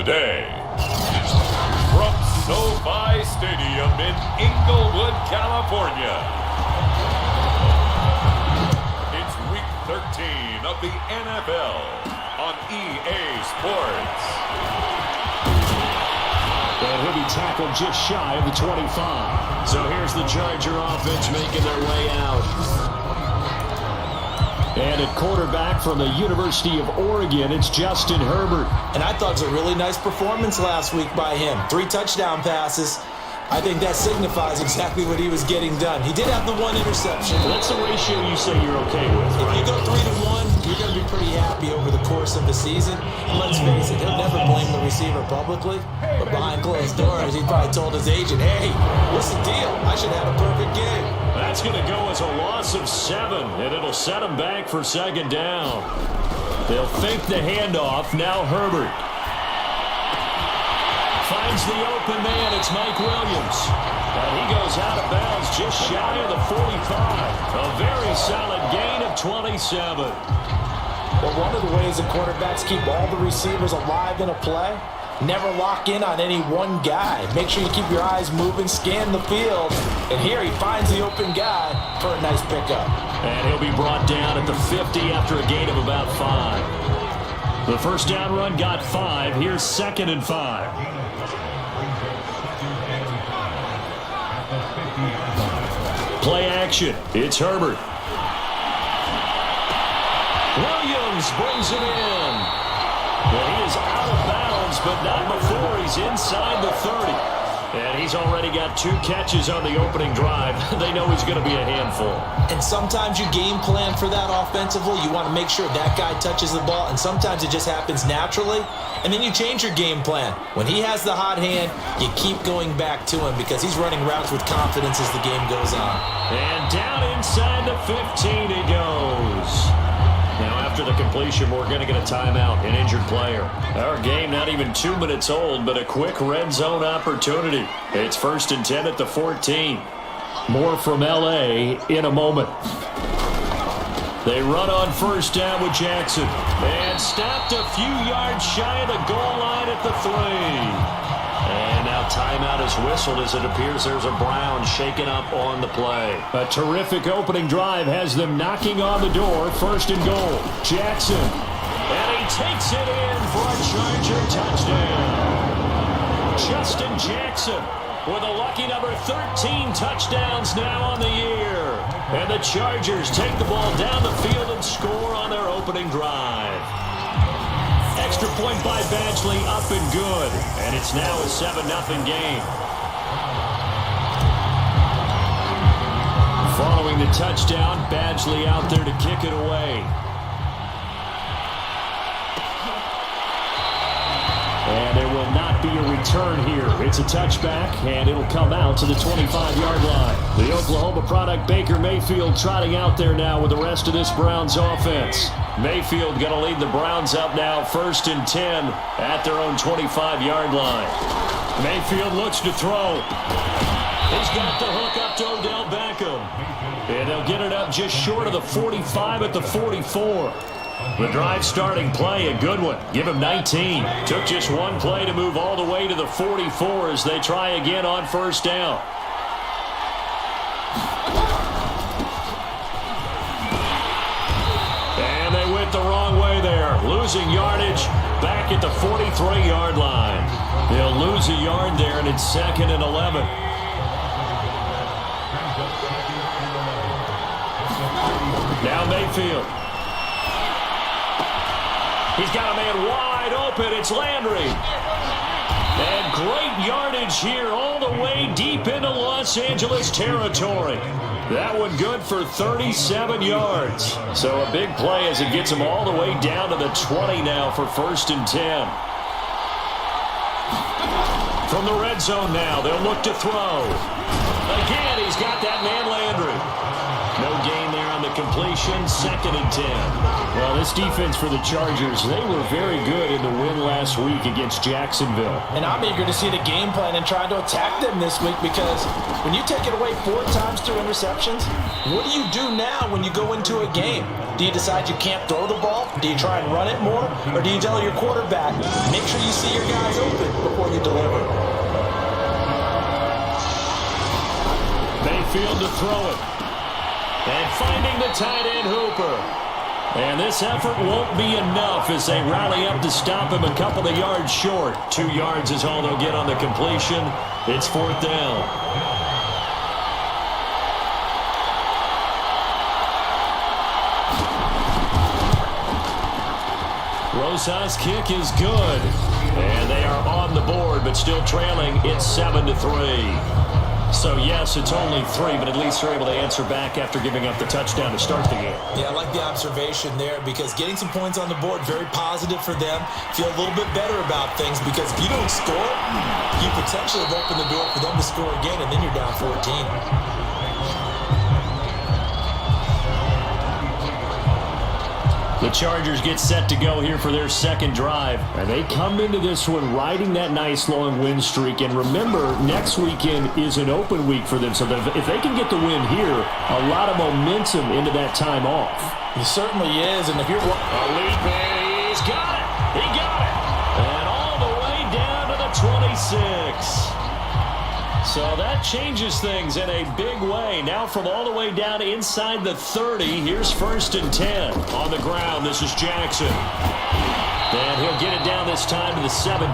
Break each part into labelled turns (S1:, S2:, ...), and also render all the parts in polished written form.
S1: today. From SoFi Stadium in Inglewood, California, it's Week 13 of the NFL on EA Sports.
S2: And he'll be tackled just shy of the 25. So here's the Charger offense making their way out. And at quarterback from the University of Oregon, it's Justin Herbert.
S3: And I thought it was a really nice performance last week by him. 3 touchdown passes. I think that signifies exactly what he was getting done. He did have the 1 interception.
S2: That's the ratio you say you're okay with, right?
S3: If you go 3-1, you're going to be pretty happy over the course of the season. And let's face it, he'll never blame the receiver publicly. But behind closed doors, he probably told his agent, hey, what's the deal? I should have a perfect game.
S2: That's going to go as a loss of 7, and it'll set him back for second down. They'll fake the handoff. Now Herbert finds the open man. It's Mike Williams. And he goes out of bounds just shy of the 45. A very solid gain of 27.
S3: Well, one of the ways the quarterbacks keep all the receivers alive in a play, never lock in on any one guy. Make sure you keep your eyes moving, scan the field. And here he finds the open guy for a nice pickup.
S2: And he'll be brought down at the 50 after a gain of about 5. The first down run got 5. Here's 2nd and 5. Play action. It's Herbert. Williams brings it in. Well, he is out of bounds, but not before he's inside the 30. And he's already got 2 catches on the opening drive. They know he's going to be a handful.
S3: And sometimes you game plan for that offensively. You want to make sure that guy touches the ball, and sometimes it just happens naturally. And then you change your game plan. When he has the hot hand, you keep going back to him because he's running routes with confidence as the game goes on.
S2: And down inside the 15 he goes. Now, after the completion, we're going to get a timeout, an injured player. Our game not even 2 minutes old, but a quick red zone opportunity. It's 1st and 10 at the 14. More from L.A. in a moment. They run on first down with Jackson. And stopped a few yards shy of the goal line at the 3. And now timeout is whistled as it appears there's a Brown shaken up on the play. A terrific opening drive has them knocking on the door. 1st and goal. Jackson. And he takes it in for a Charger touchdown. Justin Jackson with a lucky number 13 touchdowns now on the year. And the Chargers take the ball down the field and score on their opening drive. Extra point by Badgley, up and good. And it's now a 7-0 game. Following the touchdown, Badgley out there to kick it away. And there will not be a return here. It's a touchback, and it'll come out to the 25-yard line. The Oklahoma product, Baker Mayfield, trotting out there now with the rest of this Browns offense. Mayfield going to lead the Browns up now, 1st and 10 at their own 25-yard line. Mayfield looks to throw. He's got the hook up to Odell Beckham. And they'll get it up just short of the 45 at the 44. The drive starting play, a good one. Give him 19. Took just 1 play to move all the way to the 44 as they try again on first down. And they went the wrong way there. Losing yardage back at the 43-yard line. They'll lose a yard there, and it's 2nd and 11. Now Mayfield. He's got a man wide open. It's Landry. And great yardage here all the way deep into Los Angeles territory. That one good for 37 yards. So a big play as it gets him all the way down to the 20 now for 1st and 10. From the red zone now, they'll look to throw. Again, he's got that man Landry. No gain there on the completion, 2nd and 10. Well, this defense for the Chargers, they were very good in the win last week against Jacksonville.
S3: And I'm eager to see the game plan and try to attack them this week, because when you take it away 4 times through interceptions, what do you do now when you go into a game? Do you decide you can't throw the ball? Do you try and run it more? Or do you tell your quarterback, make sure you see your guys open before you deliver?
S2: Mayfield to throw it. And finding the tight end Hooper. And this effort won't be enough as they rally up to stop him a couple of yards short. 2 yards is all they'll get on the completion. It's 4th down. Rosa's kick is good. And they are on the board, but still trailing. It's 7-3. So, yes, it's only 3, but at least they're able to answer back after giving up the touchdown to start the game.
S3: Yeah, I like the observation there, because getting some points on the board, very positive for them. Feel a little bit better about things, because if you don't score, you potentially have opened the door for them to score again, and then you're down 14.
S2: The Chargers get set to go here for their 2nd drive. And they come into this one riding that nice long win streak. And remember, next weekend is an open week for them. So if they can get the win here, a lot of momentum into that time off.
S3: It certainly is. And if you're...
S2: He's got it. He got it. And all the way down to the 26. So that changes things in a big way. Now from all the way down inside the 30, here's 1st and 10. On the ground, this is Jackson. And he'll get it down this time to the 17.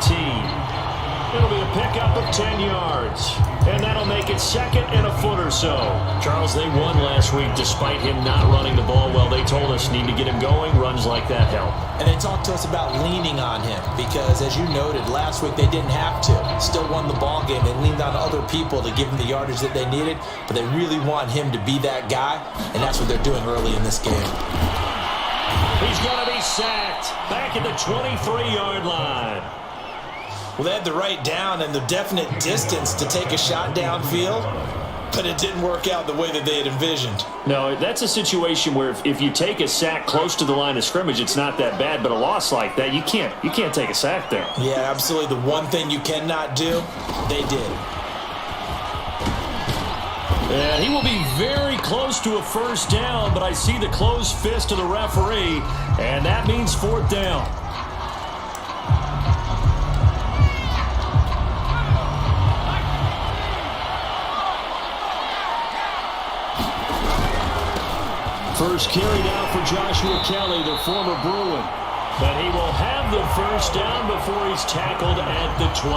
S2: It'll be a pickup of 10 yards. And that'll make it 2nd and a foot or so. Charles, they won last week despite him not running the ball well. They told us need to get him going. Runs like that help.
S3: And they talked to us about leaning on him, because, as you noted, last week they didn't have to. Still won the ball game. They leaned on other people to give them the yardage that they needed, but they really want him to be that guy, and that's what they're doing early in this game.
S2: He's going to be sacked back at the 23-yard line.
S3: Well, they had the right down and the definite distance to take a shot downfield, but it didn't work out the way that they had envisioned.
S2: No, that's a situation where if you take a sack close to the line of scrimmage, it's not that bad, but a loss like that, you can't take a sack there.
S3: Yeah, absolutely. The one thing you cannot do, they did.
S2: And he will be very close to a 1st down, but I see the closed fist of the referee, and that means 4th down. First carry down for Joshua Kelly, the former Bruin. But he will have the 1st down before he's tackled at the 12.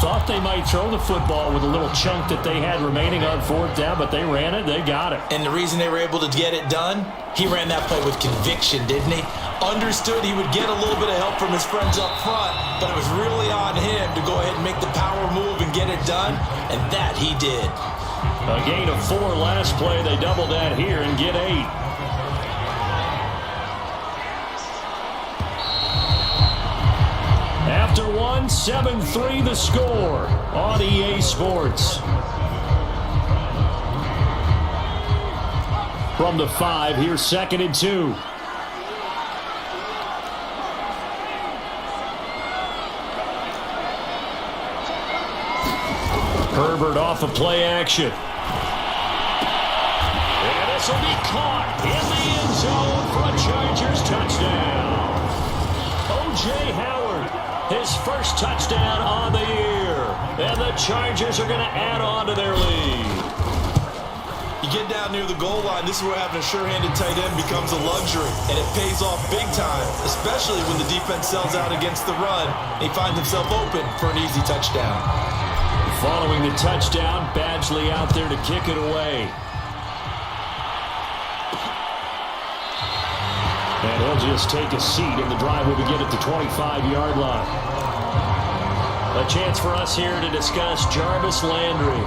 S2: Thought they might throw the football with a little chunk that they had remaining on 4th down, but they ran it, they got it.
S3: And the reason they were able to get it done, he ran that play with conviction, didn't he? Understood he would get a little bit of help from his friends up front, but it was really on him to go ahead and make the power move and get it done, and that he did.
S2: A gain of 4 last play. They double that here and get 8. After 1, 7-3 the score on EA Sports. From the 5, here's 2nd and 2. Herbert off of play action. And this will be caught in the end zone for a Chargers touchdown. O.J. Howard, his first touchdown on the year. And the Chargers are going to add on to their lead.
S3: You get down near the goal line, this is where having a sure-handed tight end becomes a luxury, and it pays off big time, especially when the defense sells out against the run, and he finds himself open for an easy touchdown.
S2: Following the touchdown, Badgley out there to kick it away. And he'll just take a seat, and the drive will begin at the 25-yard line. A chance for us here to discuss Jarvis Landry.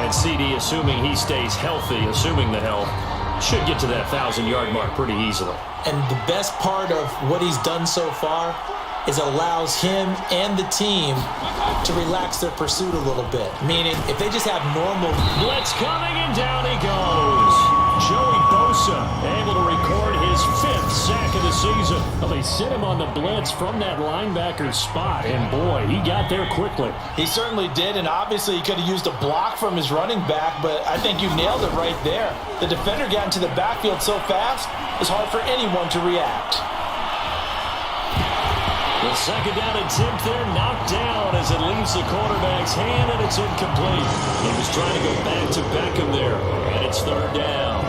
S2: And CD, assuming he stays healthy, assuming the health, should get to that 1,000-yard mark pretty easily.
S3: And the best part of what he's done so far is allows him and the team to relax their pursuit a little bit. Meaning, if they just have normal...
S2: Blitz coming, and down he goes. sent him on the blitz from that linebacker spot, and boy, he got there quickly.
S3: He certainly did, and obviously he could have used a block from his running back, but I think you nailed it right there. The defender got into the backfield so fast, it's hard for anyone to react.
S2: The second down attempt there knocked down as it leaves the quarterback's hand, and it's incomplete. He was trying to go back to Beckham there, and it's third down.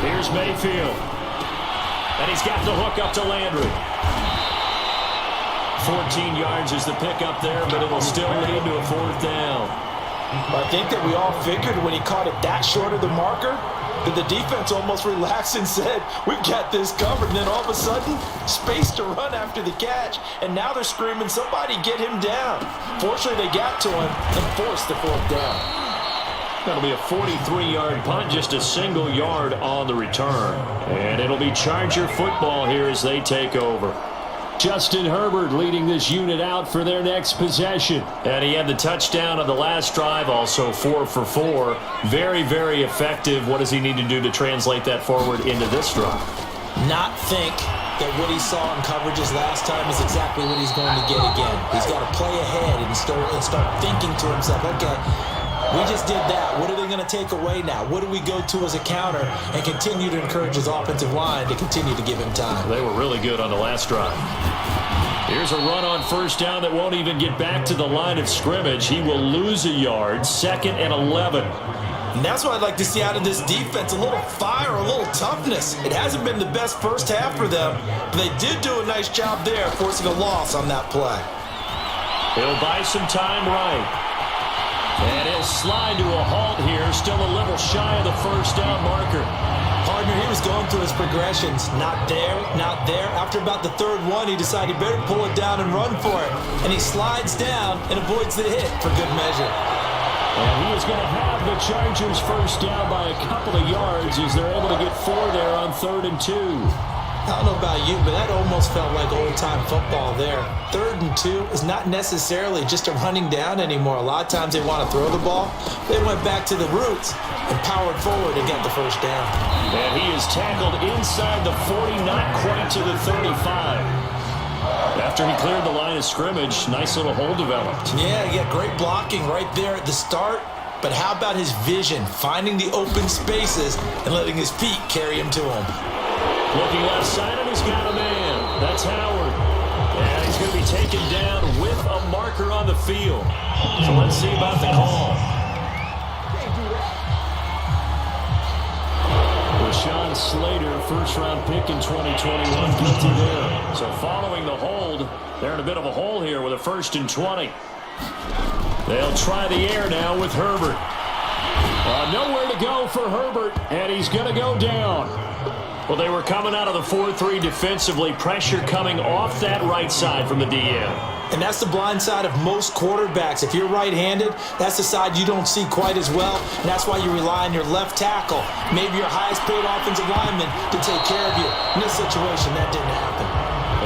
S2: Here's Mayfield. And he's got the hook up to Landry. 14 yards is the pickup there, but it'll still lead to a fourth down.
S3: I think that we all figured when he caught it that short of the marker that the defense almost relaxed and said, we've got this covered. And then all of a sudden, space to run after the catch. And now they're screaming, somebody get him down. Fortunately, they got to him and forced the fourth down.
S2: That'll be a 43-yard punt, just a single yard on the return. And it'll be Charger football here as they take over. Justin Herbert leading this unit out for their next possession. And he had the touchdown on the last drive, also 4 for 4. Very, very effective. What does he need to do to translate that forward into this drive?
S3: Not think that what he saw in coverages last time is exactly what he's going to get again. He's got to play ahead and start thinking to himself, okay, we just did that. What are they going to take away now? What do we go to as a counter? And continue to encourage his offensive line to continue to give him time.
S2: They were really good on the last drive. Here's a run on first down that won't even get back to the line of scrimmage. He will lose a yard, 2nd and 11.
S3: And that's what I'd like to see out of this defense, a little fire, a little toughness. It hasn't been the best first half for them, but they did do a nice job there, forcing a loss on that play.
S2: He'll buy some time right. And he'll slide to a halt here, still a little shy of the first down marker.
S3: Partner, he was going through his progressions. Not there, not there. After about the third one, he decided he better pull it down and run for it. And he slides down and avoids the hit for good measure.
S2: And he is going to have the Chargers first down by a couple of yards as they're able to get 4 there on 3rd and 2.
S3: I don't know about you, but that almost felt like old-time football there. 3rd and 2 is not necessarily just a running down anymore. A lot of times they want to throw the ball. They went back to the roots and powered forward and got the first down.
S2: And he is tackled inside the 40, not quite to the 35. After he cleared the line of scrimmage, nice little hole developed.
S3: Yeah, great blocking right there at the start. But how about his vision, finding the open spaces and letting his feet carry him to him?
S2: Looking left side, and he's got a man. That's Howard. And he's going to be taken down with a marker on the field. So let's see about the call. Rashawn Slater, first-round pick in 2021, guilty there. So following the hold, they're in a bit of a hole here with a 1st and 20. They'll try the air now with Herbert. Nowhere to go for Herbert, and he's going to go down. Well, they were coming out of the 4-3 defensively. Pressure coming off that right side from the DN.
S3: And that's the blind side of most quarterbacks. If you're right-handed, that's the side you don't see quite as well. And that's why you rely on your left tackle, maybe your highest-paid offensive lineman, to take care of you. In this situation, that didn't happen.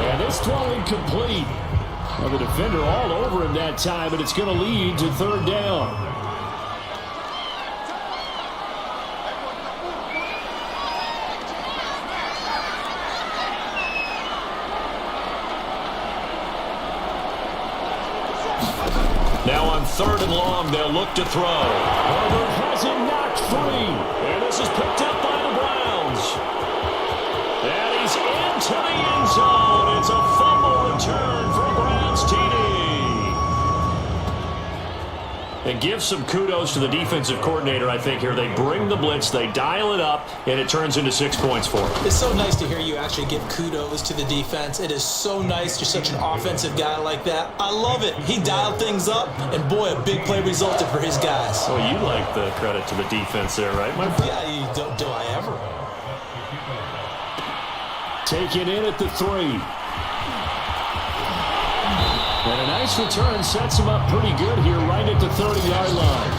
S2: And this throw incomplete. Well, the defender all over him that time, but it's going to lead to 3rd down. Now on 3rd and long, they'll look to throw. Herbert has it knocked free. And this is picked up by the Browns. And he's into the end zone. It's a fumble return for Browns TD. And give some kudos to the defensive coordinator, I think, here. They bring the blitz, they dial it up, and it turns into 6 points for them.
S3: It's so nice to hear you actually give kudos to the defense. It is so nice. You're such an offensive guy like that. I love it. He dialed things up, and boy, a big play resulted for his guys.
S2: Well, you like the credit to the defense there, right, my friend?
S3: Yeah, do I ever?
S2: Taken in at the 3. And a nice return sets him up pretty good here right at the 30-yard line.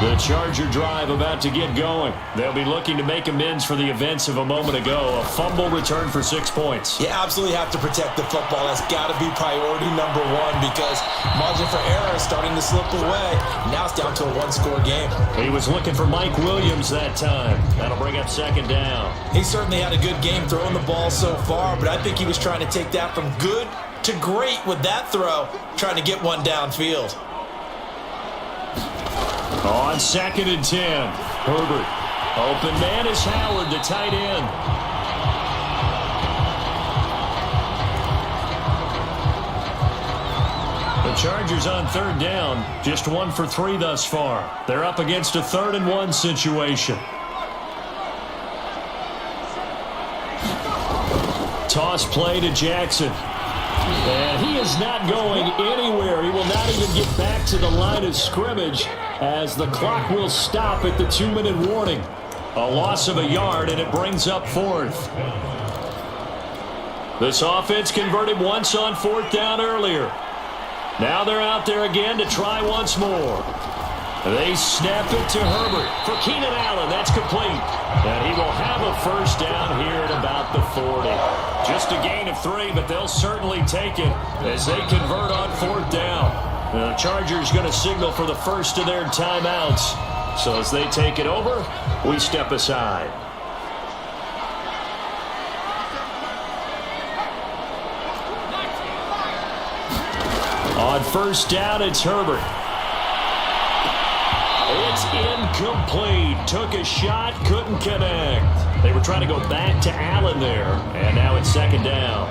S2: The The Charger drive about to get going. They'll be looking to make amends for the events of a moment ago. A fumble return for 6 points.
S3: You absolutely have to protect the football. That's got to be priority number one because margin for error is starting to slip away. Now it's down to a one-score game.
S2: He was looking for Mike Williams that time. That'll bring up second down.
S3: He certainly had a good game throwing the ball so far, but I think he was trying to take that from good to great with that throw, trying to get one downfield.
S2: On 2nd and 10, Herbert. Open man is Howard, the tight end. The Chargers on 3rd down, just 1 for 3 thus far. They're up against a 3rd and 1 situation. Toss play to Jackson. And he is not going anywhere. He will not even get back to the line of scrimmage as the clock will stop at the 2-minute warning. A loss of a yard, and it brings up 4th. This offense converted once on 4th down earlier. Now they're out there again to try once more. They snap it to Herbert for Keenan Allen. That's complete. And he will have a first down here at about the 40. Just a gain of 3, but they'll certainly take it as they convert on 4th down. The Chargers going to signal for the first of their timeouts. So as they take it over, we step aside. On 1st down, it's Herbert. It's incomplete. Took a shot, couldn't connect. They were trying to go back to Allen there, and now it's 2nd down.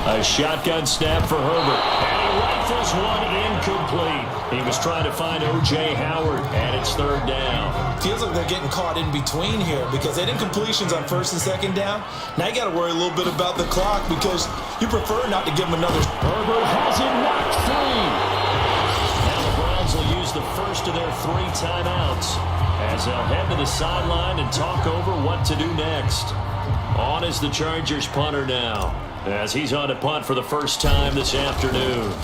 S2: A shotgun snap for Herbert. And he rifles one incomplete. He was trying to find O.J. Howard, and it's 3rd down.
S3: Feels like they're getting caught in between here because they had incompletions on 1st and 2nd down. Now you got to worry a little bit about the clock because you prefer not to give them another.
S2: Herbert has it knocked free. Now the Browns will use the first of their 3 timeouts as they'll head to the sideline and talk over what to do next. On is the Chargers punter now as he's on to punt for the first time this afternoon.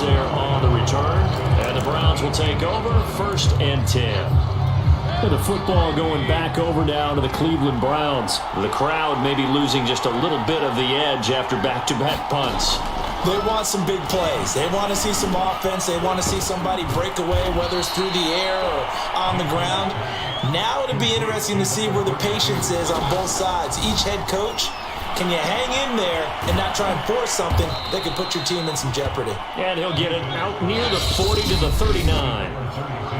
S2: There on the return, and the Browns will take over 1st and 10. And the football going back over now to the Cleveland Browns. The crowd may be losing just a little bit of the edge after back-to-back punts.
S3: They want some big plays. They want to see some offense. They want to see somebody break away, whether it's through the air or on the ground. Now it'll be interesting to see where the patience is on both sides. Each head coach, can you hang in there and not try and force something that could put your team in some jeopardy?
S2: And he'll get it out near the 40 to the 39.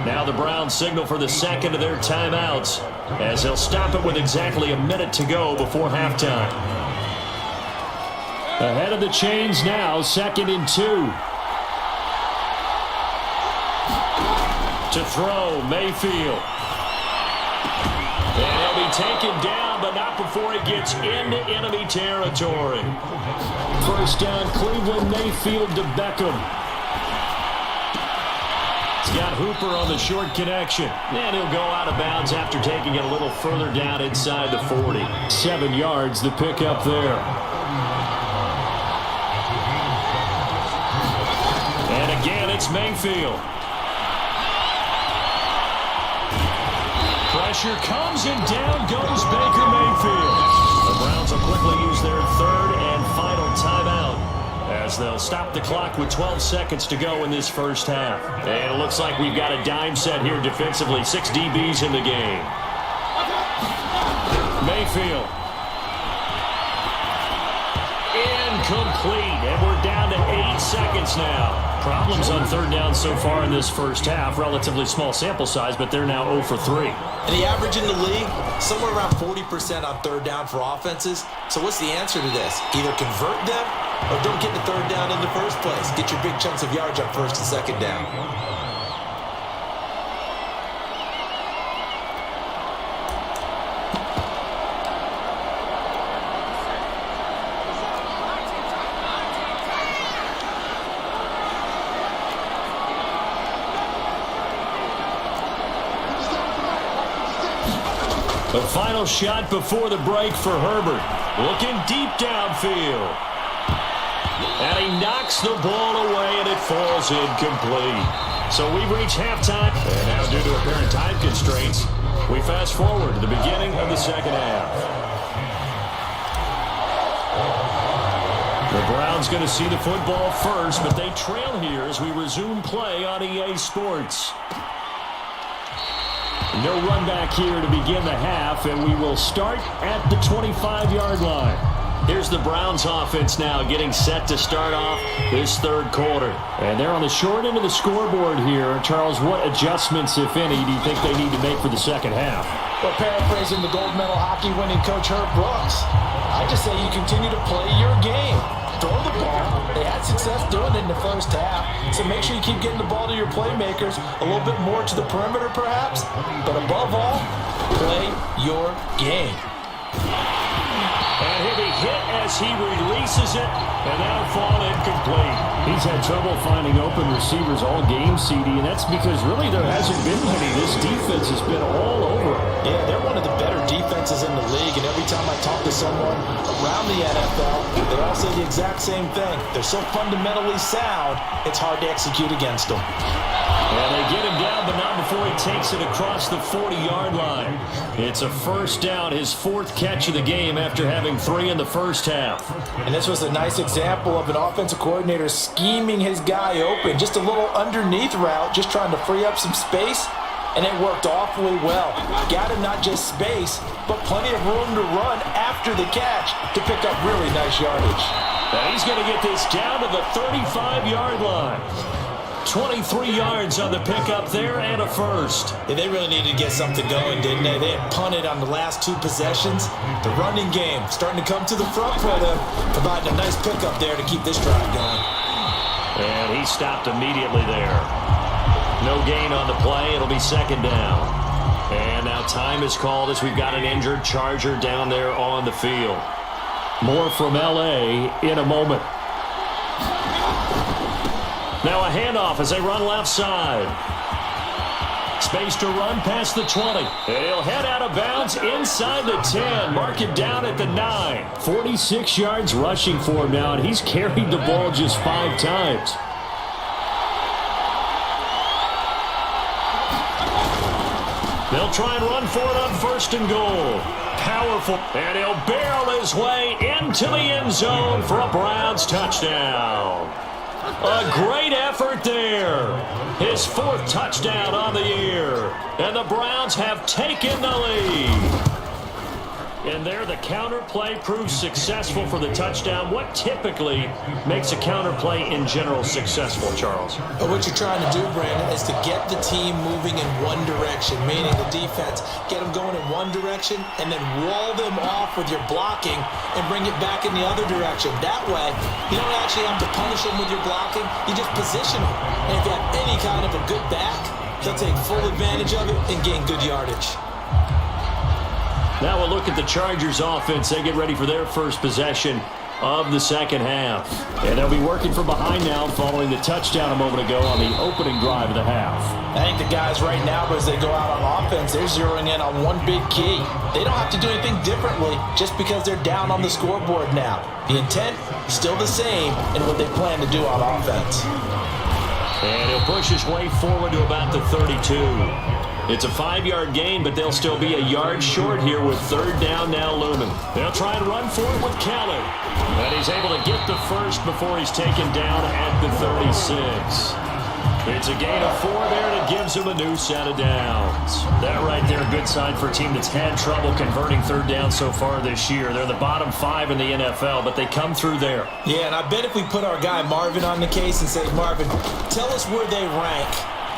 S2: Now the Browns signal for the second of their timeouts as they'll stop it with exactly a minute to go before halftime. Ahead of the chains now, 2nd and 2. To throw, Mayfield. And he'll be taken down, but not before he gets into enemy territory. First down, Cleveland, Mayfield to Beckham. He's got Hooper on the short connection. And he'll go out of bounds after taking it a little further down inside the 40. 7 yards, the pickup there. And again, it's Mayfield. Pressure comes and down goes Baker Mayfield. The Browns will quickly use their 3rd and final timeout as they'll stop the clock with 12 seconds to go in this first half. And it looks like we've got a dime set here defensively. 6 DBs in the game. Mayfield. Incomplete. And we're down to 8 seconds now. Problems on 3rd down so far in this first half. Relatively small sample size, but they're now 0 for 3.
S3: And the average in the league, somewhere around 40% on 3rd down for offenses. So what's the answer to this? Either convert them or don't get the 3rd down in the first place. Get your big chunks of yards on 1st and 2nd down.
S2: The final shot before the break for Herbert. Looking deep downfield. And he knocks the ball away, and it falls incomplete. So we've reached halftime. And now, due to apparent time constraints, we fast forward to the beginning of the second half. The Browns going to see the football first, but they trail here as we resume play on EA Sports. No run back here to begin the half, and we will start at the 25-yard line. Here's the Browns offense now getting set to start off this third quarter. And they're on the short end of the scoreboard here. Charles, what adjustments, if any, do you think they need to make for the second half?
S4: Well, paraphrasing the gold medal hockey winning coach Herb Brooks, I just say you continue to play your game. Throw the ball. They had success doing it in the first half, so make sure you keep getting the ball to your playmakers, a little bit more to the perimeter perhaps, but above all, play your game.
S2: And he'll be hit as he releases it, and that'll fall incomplete. He's had trouble finding open receivers all game, CD, and that's because really there hasn't been many. This defense has been all over.
S4: Yeah, they're one of the better defenses in the league, and every time I talk to someone around the NFL, they all say the exact same thing. They're so fundamentally sound, it's hard to execute against them.
S2: And they get him down, but not before he takes it across the 40-yard line. It's a first down, his fourth catch of the game after having 3 in the first half.
S4: And this was a nice example of an offensive coordinator scheming his guy open. Just a little underneath route, just trying to free up some space, and it worked awfully well. Got him not just space, but plenty of room to run after the catch to pick up really nice yardage.
S2: And he's going to get this down to the 35-yard line. 23 yards on the pickup there and a first.
S4: Yeah, they really needed to get something going, didn't they? They had punted on the last 2 possessions. The running game starting to come to the front for them, providing a nice pickup there to keep this drive going.
S2: And he stopped immediately there. No gain on the play. It'll be second down. And now time is called as we've got an injured Charger down there on the field. More from L.A. in a moment. Now a handoff as they run left side. Space to run past the 20. And he'll head out of bounds inside the 10. Mark it down at the 9. 46 yards rushing for him now, and he's carried the ball just 5 times. They'll try and run for it on first and goal. Powerful. And he'll barrel his way into the end zone for a Browns touchdown. A great effort there. His 4th touchdown on the year. And the Browns have taken the lead. And there the counter play proves successful for the touchdown. What typically makes a counter play in general successful, Charles?
S4: What you're trying to do, Brandon, is to get the team moving in one direction, meaning the defense, get them going in one direction and then wall them off with your blocking and bring it back in the other direction. That way, you don't actually have to punish them with your blocking. You just position them. And if you have any kind of a good back, they'll take full advantage of it and gain good yardage.
S2: Now we'll look at the Chargers offense. They get ready for their first possession of the second half. And they'll be working from behind now following the touchdown a moment ago on the opening drive of the half.
S4: I think the guys right now, as they go out on offense, they're zeroing in on one big key. They don't have to do anything differently just because they're down on the scoreboard now. The intent, still the same in what they plan to do on offense.
S2: And he'll push his way forward to about the 32. It's a 5-yard gain, but they'll still be a yard short here with third down now looming. They'll try and run for it with Kelly. And he's able to get the first before he's taken down at the 36. It's a gain of 4 there that gives him a new set of downs. That right there, a good sign for a team that's had trouble converting third down so far this year. They're the bottom 5 in the NFL, but they come through there.
S4: Yeah, and I bet if we put our guy Marvin on the case and say, Marvin, tell us where they rank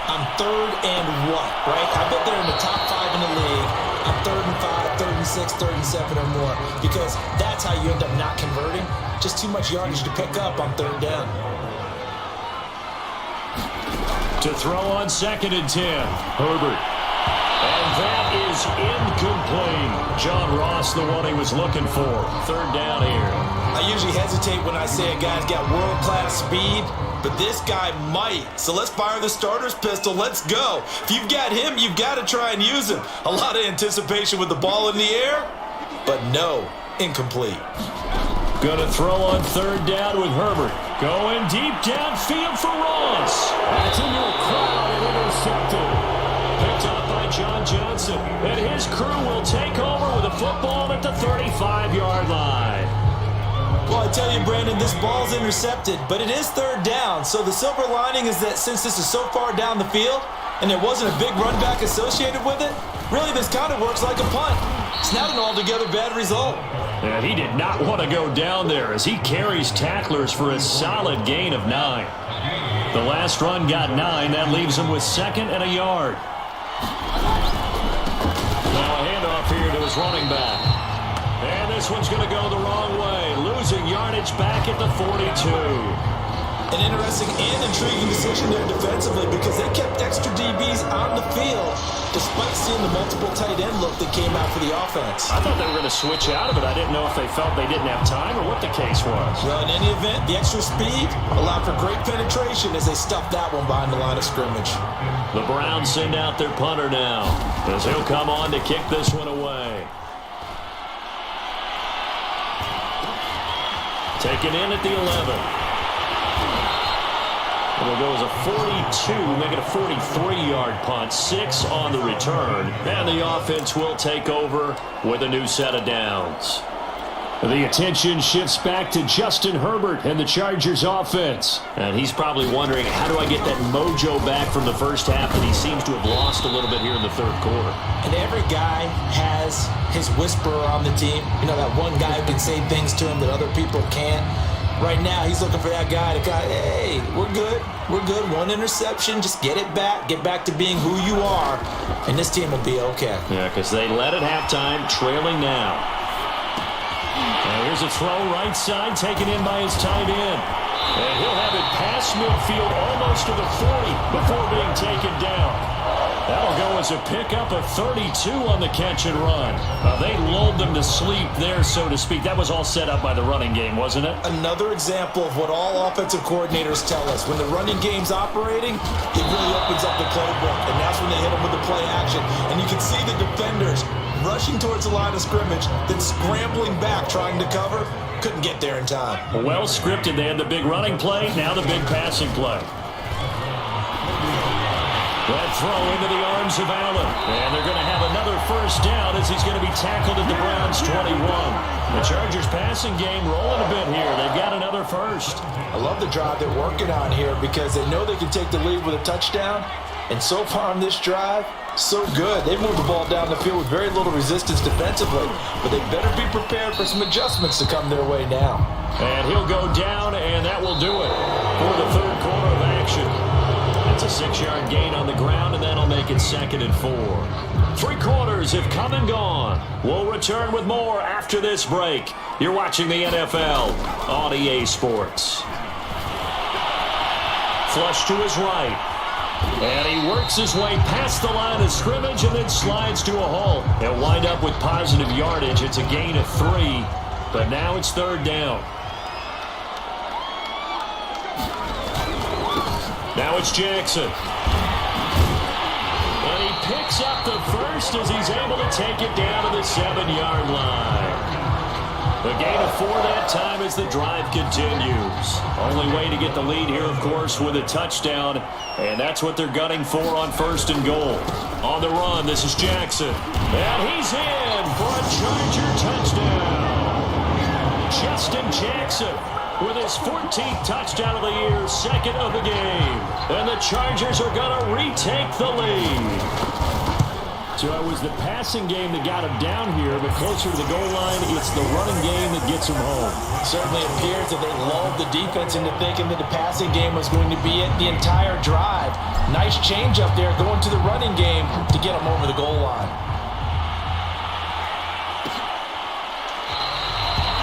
S4: on third and what, right? I bet they're in the top 5 in the league on 3rd and 5, 3rd and 6, 3rd and 7 or more, because that's how you end up not converting. Just too much yardage to pick up on third down.
S2: To throw on 2nd and 10, Herbert. And that is is incomplete. John Ross, the one he was looking for. Third down here.
S3: I usually hesitate when I say a guy's got world-class speed, but this guy might. So let's fire the starter's pistol. Let's go. If you've got him, you've got to try and use him. A lot of anticipation with the ball in the air, but no, incomplete.
S2: Going to throw on third down with Herbert. Going deep downfield for Ross. That's into a crowd and intercepted. Picked up by John Johnson. And his crew will take over with a football at the 35-yard line.
S3: Well, I tell you, Brandon, this ball's intercepted, but it is third down. So the silver lining is that since this is so far down the field and there wasn't a big run back associated with it, really this kind of works like a punt. It's not an altogether bad result.
S2: And he did not want to go down there as he carries tacklers for a solid gain of 9. The last run got 9. That leaves him with second and a yard. Now a handoff here to his running back. And this one's going to go the wrong way. Losing yardage back at the 42.
S3: An interesting and intriguing decision there defensively because they kept extra DBs on the field despite seeing the multiple tight end look that came out for the offense.
S2: I thought they were going to switch out of it. I didn't know if they felt they didn't have time or what the case was.
S3: Well, in any event, the extra speed allowed for great penetration as they stuffed that one behind the line of scrimmage.
S2: The Browns send out their punter now as he'll come on to kick this one away. Taken in at the 11. It'll go as a 42, make it a 43-yard punt, 6 on the return. And the offense will take over with a new set of downs. The attention shifts back to Justin Herbert and the Chargers offense. And he's probably wondering, how do I get that mojo back from the first half that he seems to have lost a little bit here in the third quarter?
S3: And every guy has his whisperer on the team. You know, that one guy who can say things to him that other people can't. Right now, he's looking for that guy to go, hey, we're good. We're good. One interception. Just get it back. Get back to being who you are. And this team will be okay.
S2: Yeah, because they led at halftime, trailing now. Now here's a throw right side, taken in by his tight end. And he'll have it past midfield almost to the 40 before being taken down. That'll go as a pickup of 32 on the catch and run. They lulled them to sleep there, so to speak. That was all set up by the running game, wasn't it?
S3: Another example of what all offensive coordinators tell us. When the running game's operating, it really opens up the playbook. And that's when they hit them with the play action. And you can see the defenders rushing towards the line of scrimmage, then scrambling back, trying to cover. Couldn't get there in time.
S2: Well scripted. They had the big running play, now the big passing play. That throw into the arms of Allen. And they're going to have another first down as he's going to be tackled at the Browns' 21. The Chargers passing game rolling a bit here. They've got another first.
S3: I love the drive they're working on here because they know they can take the lead with a touchdown. And so far on this drive, so good. They moved the ball down the field with very little resistance defensively. But they better be prepared for some adjustments to come their way now.
S2: And he'll go down, and that will do it for the third quarter of action. It's a 6-yard gain on the ground, and that'll make it 2nd and 4. 3 quarters have come and gone. We'll return with more after this break. You're watching the NFL on EA Sports. Flush to his right. And he works his way past the line of scrimmage and then slides to a halt. He'll wind up with positive yardage. It's a gain of 3, but now it's third down. Now it's Jackson. And he picks up the first as he's able to take it down to the 7-yard line. The gain of 4 that time as the drive continues. Only way to get the lead here, of course, with a touchdown. And that's what they're gunning for on 1st and goal. On the run, this is Jackson. And he's in for a Charger touchdown. Justin Jackson with his 14th touchdown of the year, 2nd of the game. And the Chargers are going to retake the lead. So it was the passing game that got him down here, but closer to the goal line, it's the running game that gets him home.
S3: Certainly appears that they lulled the defense into thinking that the passing game was going to be it the entire drive. Nice change up there going to the running game to get him over the goal line.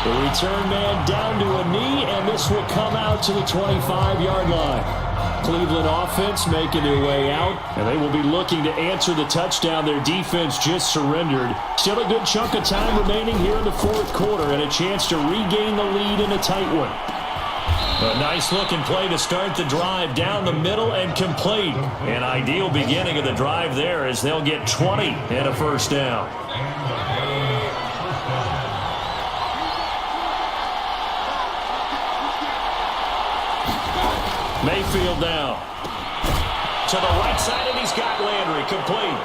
S2: The return man down to a knee, and this will come out to the 25-yard line. Cleveland offense making their way out, and they will be looking to answer the touchdown their defense just surrendered. Still a good chunk of time remaining here in the fourth quarter and a chance to regain the lead in a tight one. A nice-looking play to start the drive down the middle and complete. An ideal beginning of the drive there as they'll get 20 and a first down. Mayfield now. To the right side, and he's got Landry complete.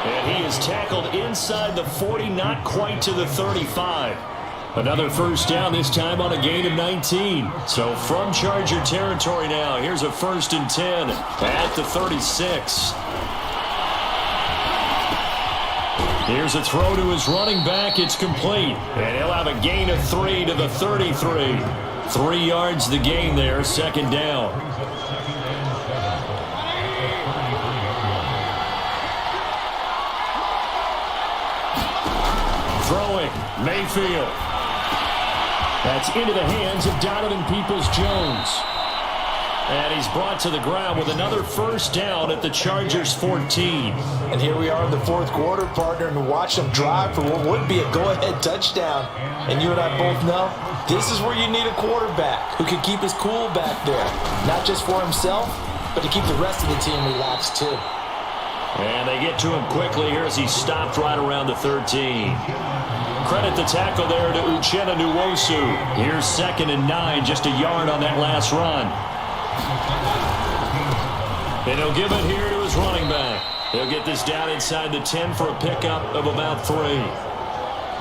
S2: And he is tackled inside the 40, not quite to the 35. Another first down, this time on a gain of 19. So from Charger territory now, here's a 1st and 10 at the 36. Here's a throw to his running back. It's complete. And he'll have a gain of 3 to the 33. 3 yards the gain there, 2nd down. Throwing, Mayfield. That's into the hands of Donovan Peoples-Jones. And he's brought to the ground with another first down at the Chargers' 14.
S3: And here we are in the fourth quarter, partner, and watch them drive for what would be a go-ahead touchdown. And you and I both know this is where you need a quarterback who can keep his cool back there. Not just for himself, but to keep the rest of the team relaxed too.
S2: And they get to him quickly here as he stopped right around the 13. Credit the tackle there to Uchenna Nwosu. Here's 2nd and 9, just a yard on that last run. And he'll give it here to his running back. He'll get this down inside the 10 for a pickup of about 3.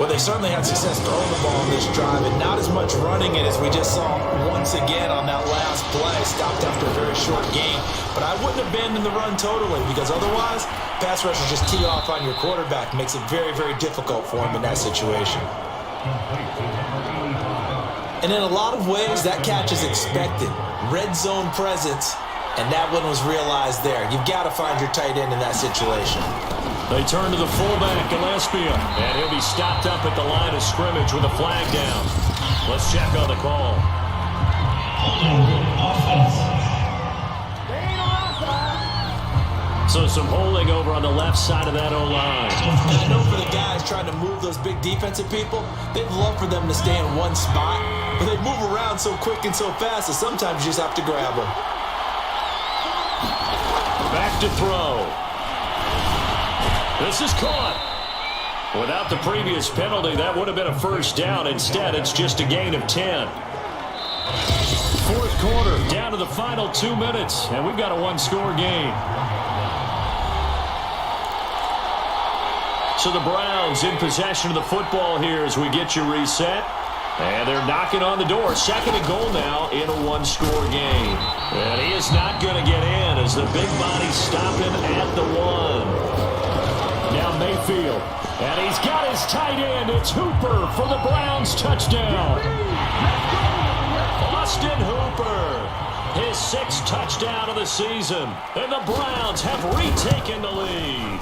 S3: Well, they certainly had success throwing the ball on this drive, and not as much running it as we just saw once again on that last play. Stopped after a very short gain. But I wouldn't abandon the run totally, because otherwise, pass rushers just tee off on your quarterback. Makes it very, very difficult for him in that situation. And in a lot of ways, that catch is expected. Red zone presence, and that one was realized there. You've got to find your tight end in that situation.
S2: They turn to the fullback, Gillespie, and he'll be stopped up at the line of scrimmage with a flag down. Let's check on the call. So some holding over on the left side of that O-line.
S3: I know for the guys trying to move those big defensive people, they'd love for them to stay in one spot, but they move around so quick and so fast that sometimes you just have to grab them.
S2: Back to throw. This is caught. Without the previous penalty, that would have been a first down. Instead, it's just a gain of 10. Fourth quarter, down to the final 2 minutes, and we've got a one-score game. So the Browns in possession of the football here as we get you reset. And they're knocking on the door. 2nd and goal now in a one-score game. And he is not going to get in as the big body stop him at the 1. Now Mayfield. And he's got his tight end. It's Hooper for the Browns touchdown. Austin Hooper. His 6th touchdown of the season. And the Browns have retaken the lead.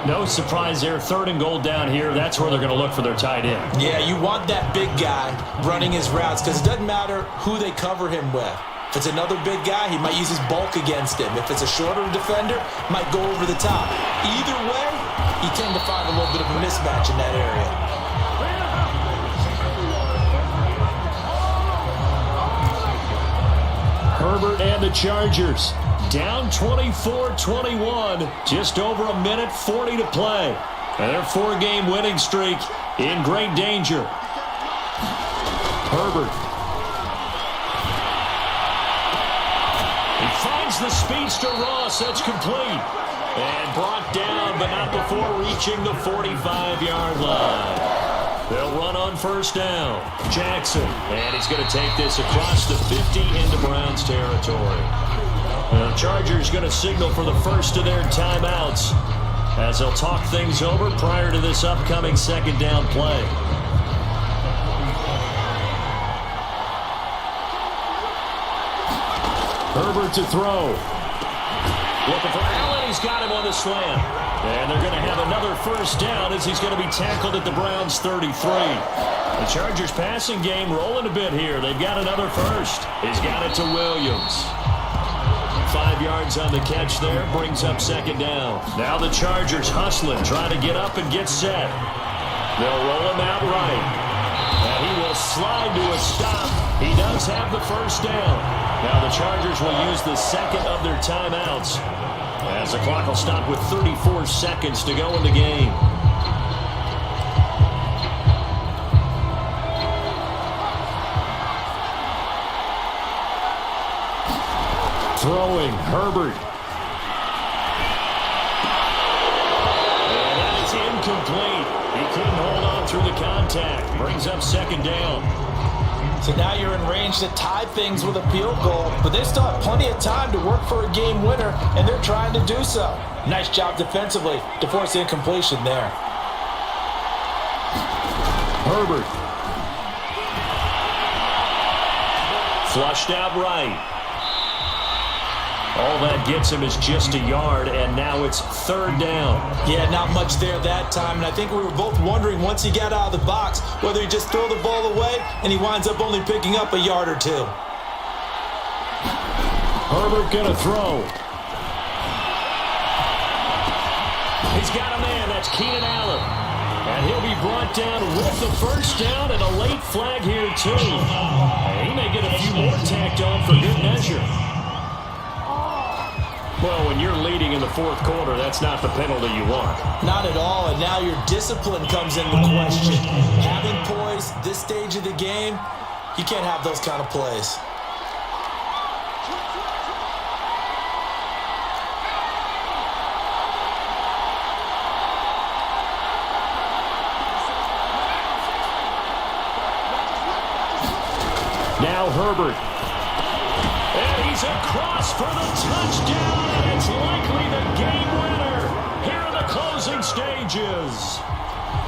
S2: No surprise there. 3rd and goal down here. That's where they're going to look for their tight end.
S3: Yeah, you want that big guy running his routes because it doesn't matter who they cover him with. If it's another big guy, he might use his bulk against him. If it's a shorter defender, might go over the top. Either way, you tend to find a little bit of a mismatch in that area.
S2: Herbert and the Chargers down 24-21. Just over a minute 40 to play. And their 4-game winning streak in great danger. Herbert. He finds the speedster Ross. That's complete. And brought down, but not before reaching the 45-yard line. They'll run on first down. Jackson. And he's going to take this across the 50 into Browns territory. The Chargers going to signal for the first of their timeouts as they'll talk things over prior to this upcoming 2nd down play. Herbert to throw. Looking for Allen. He's got him on the slant. And they're going to have another first down as he's going to be tackled at the Browns' 33. The Chargers passing game rolling a bit here. They've got another first. He's got it to Williams. 5 yards on the catch there, brings up second down. Now the Chargers hustling, trying to get up and get set. They'll roll him out right. And he will slide to a stop. He does have the first down. Now the Chargers will use the second of their timeouts, as the clock will stop with 34 seconds to go in the game. Throwing, Herbert. And that is incomplete. He couldn't hold on through the contact. Brings up second down.
S3: So now you're in range to tie things with a field goal, but they still have plenty of time to work for a game winner, and they're trying to do so. Nice job defensively to force incompletion there.
S2: Herbert. Flushed out right. All that gets him is just a yard, and now it's third down.
S3: Yeah, not much there that time, and I think we were both wondering once he got out of the box whether he'd just throw the ball away, and he winds up only picking up a yard or two.
S2: Herbert gonna throw. He's got a man, that's Keenan Allen. And he'll be brought down with the first down and a late flag here too. And he may get a few more tacked on for good measure. Well, when you're leading in the fourth quarter, that's not the penalty you want.
S3: Not at all, and now your discipline comes into question. Having poise this stage of the game, you can't have those kind of plays.
S2: Now Herbert. And he's across for the touchdown, and it's likely the game winner here in the closing stages.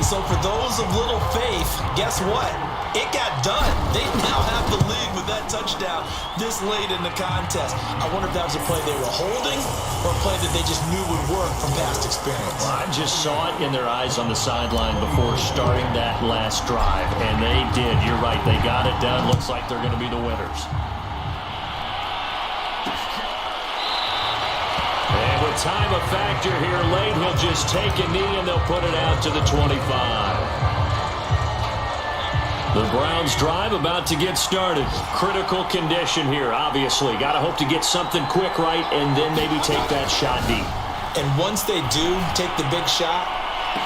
S3: So for those of little faith, guess what? It got done. They now have the lead with that touchdown this late in the contest. I wonder if that was a play they were holding or a play that they just knew would work from past experience.
S2: Well, I just saw it in their eyes on the sideline before starting that last drive, and they did. You're right. They got it done. Looks like they're going to be the winners. And with time a factor here late, he'll just take a knee and they'll put it out to the 25. The Browns drive about to get started. Critical condition here, obviously. Got to hope to get something quick right and then maybe take that shot deep.
S3: And once they do take the big shot,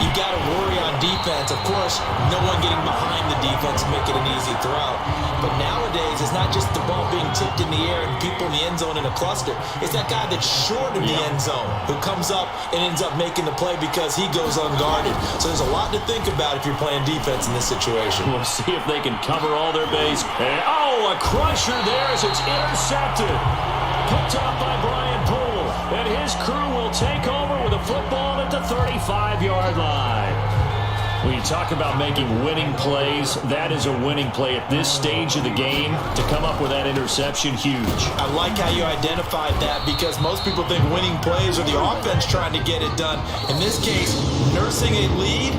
S3: you got to worry on defense. Of course, no one getting behind the defense and make it an easy throw. But nowadays, it's not just the ball being tipped in the air and people in the end zone in a cluster. It's that guy that's short of the end zone who comes up and ends up making the play because he goes unguarded. So there's a lot to think about if you're playing defense in this situation.
S2: We'll see if they can cover all their base. And, oh, a crusher there as it's intercepted. Picked off by Brian Poole. And his crew will take over with a football at the 35-yard line. When you talk about making winning plays, that is a winning play at this stage of the game. To come up with that interception, huge.
S3: I like how you identified that because most people think winning plays are the offense trying to get it done. In this case, nursing a lead,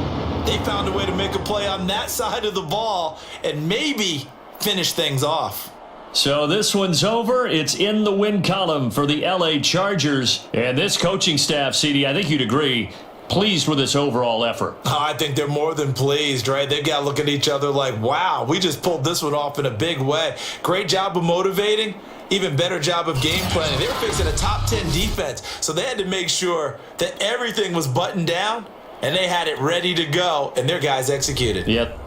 S3: they found a way to make a play on that side of the ball and maybe finish things off.
S2: So this one's over. It's in the win column for the LA Chargers. And this coaching staff, CD, I think you'd agree, pleased with this overall effort.
S3: Oh, I think they're more than pleased, right? They've got to look at each other like, wow, we just pulled this one off in a big way. Great job of motivating. Even better job of game planning. They were facing a top 10 defense, so they had to make sure that everything was buttoned down, and they had it ready to go, and their guys executed.
S2: Yep.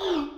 S1: All